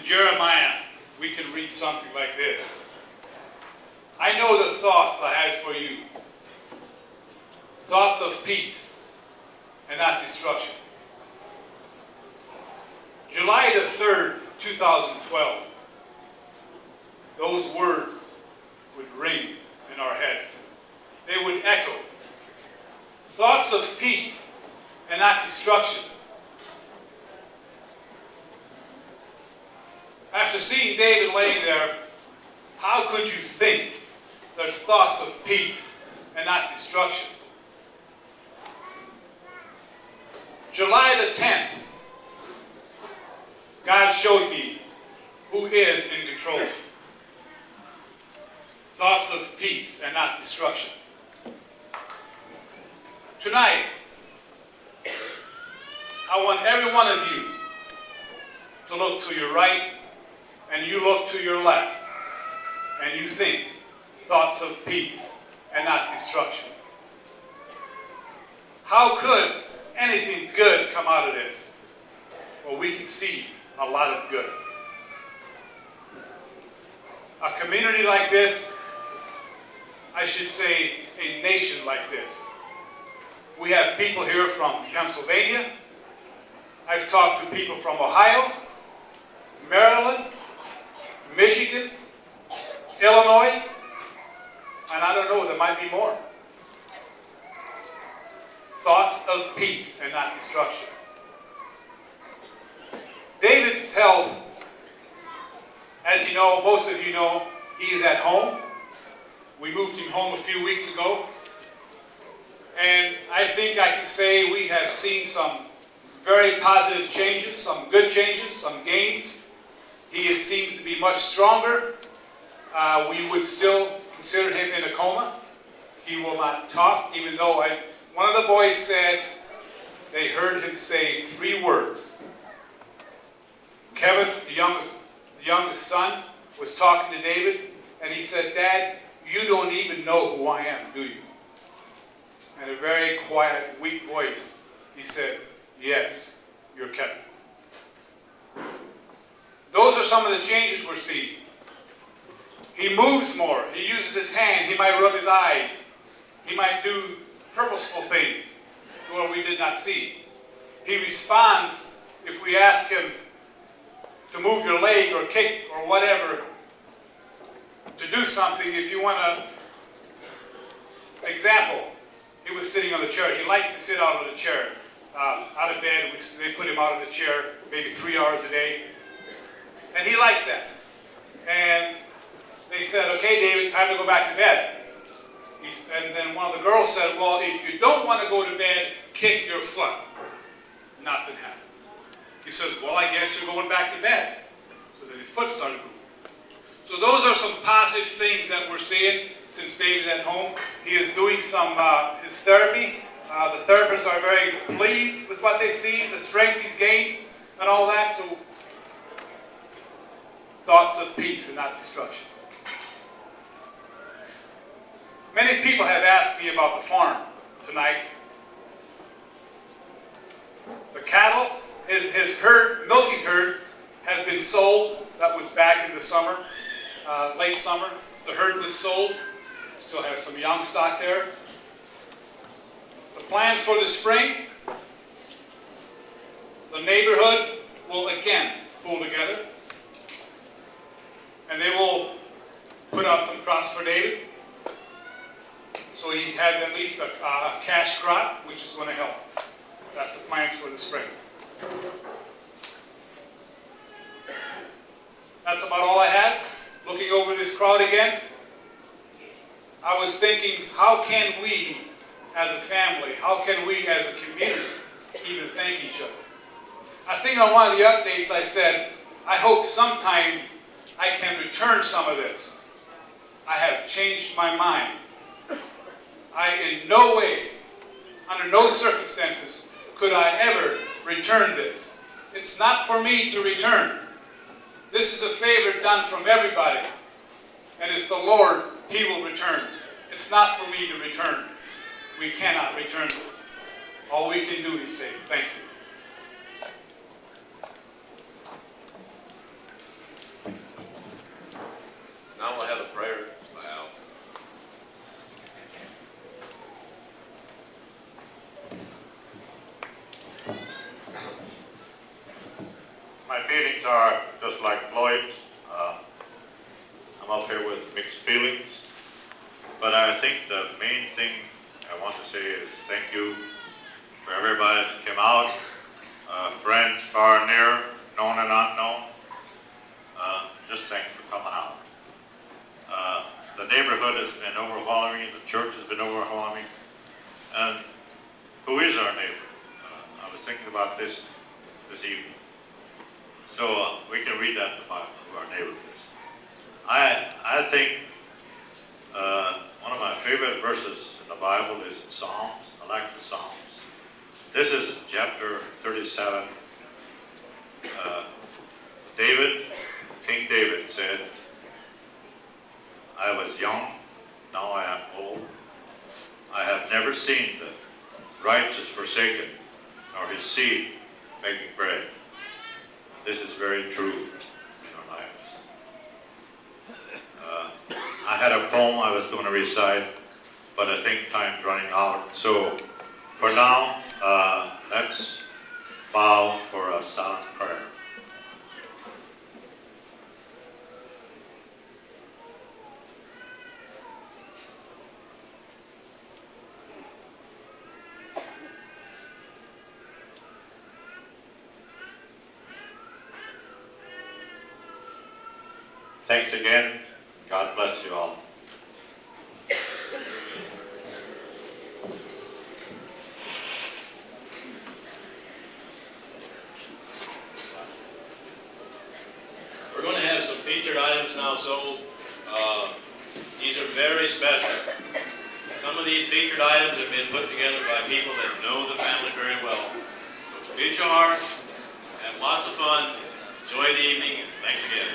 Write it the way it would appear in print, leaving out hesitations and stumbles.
in Jeremiah, we can read something like this. I know the thoughts I have for you. Thoughts of peace and not destruction. July the 3rd, 2012. Those words would ring in our heads. They would echo. Thoughts of peace and not destruction. After seeing David laying there, how could you think there's thoughts of peace and not destruction? July the 10th, God showed me who is in control. Thoughts of peace and not destruction. Tonight, I want every one of you to look to your right and you look to your left and you think thoughts of peace and not destruction. How could anything good come out of this? Well, we can see a lot of good. A community like this, I should say a nation like this. We have people here from Pennsylvania. I've talked to people from Ohio, Maryland, Michigan, Illinois, and I don't know, there might be more. Thoughts of peace and not destruction. David's health, as you know, most of you know, he is at home. We moved him home a few weeks ago. And I think I can say we have seen some very positive changes, some good changes, some gains. He seems to be much stronger. We would still consider him in a coma. He will not talk, even though one of the boys said they heard him say 3 words. Kevin, the youngest son, was talking to David, and he said, "Dad, you don't even know who I am, do you?" In a very quiet, weak voice, he said, "Yes, you're Kevin." Those are some of the changes we're seeing. He moves more. He uses his hand. He might rub his eyes. He might do purposeful things where we did not see. He responds if we ask him to move your leg or kick or whatever, to do something. If you want an example, he was sitting on the chair. He likes to sit out of the chair. Out of bed, they put him out of the chair maybe 3 hours a day. And he likes that. And they said, "Okay, David, time to go back to bed." And then one of the girls said, "Well, if you don't want to go to bed, kick your foot." Nothing happened. He says, "Well, I guess you're going back to bed." So then his foot started moving. So those are some positive things that we're seeing since David's at home. He is doing some his therapy. The therapists are very pleased with what they see, the strength he's gained, and all that. So thoughts of peace and not destruction. Many people have asked me about the farm tonight. The cattle, his herd, milking herd, has been sold. That was back in the summer, late summer. The herd was sold. Still has some young stock there. The plans for the spring, the neighborhood will again pull together. And they will put up some crops for David. So he has at least a cash crop, which is going to help. That's the plans for the spring. That's about all I had. Looking over this crowd again, I was thinking, how can we as a family, how can we as a community even thank each other? I think on one of the updates I said, I hope sometime I can return some of this. I have changed my mind. I in no way, under no circumstances, could I ever return this. It's not for me to return. This is a favor done from everybody. And it's the Lord, He will return. It's not for me to return. We cannot return this. All we can do is say, thank you. Now we'll have a prayer by Al. My feelings are just like Floyd's. I'm up here with mixed feelings. But I think the main thing I want to say is thank you for everybody that came out, friends far and near, known and unknown. Just thanks for coming out. The neighborhood has been overwhelming, the church has been overwhelming, and who is our neighbor? I was thinking about this evening. So we can read that in the Bible, who our neighbor is. I think one of my favorite verses in the Bible is in Psalms. I like the Psalms. This is chapter 37. King David said, I was young, now I am old. I have never seen the righteous forsaken, nor his seed making bread. This is very true in our lives. I had a poem I was going to recite, but I think time's running out. So for now, let's bow for a silent prayer. Thanks again. God bless you all. We're going to have some featured items now sold. These are very special. Some of these featured items have been put together by people that know the family very well. So feed your hearts, have lots of fun, enjoy the evening, and thanks again.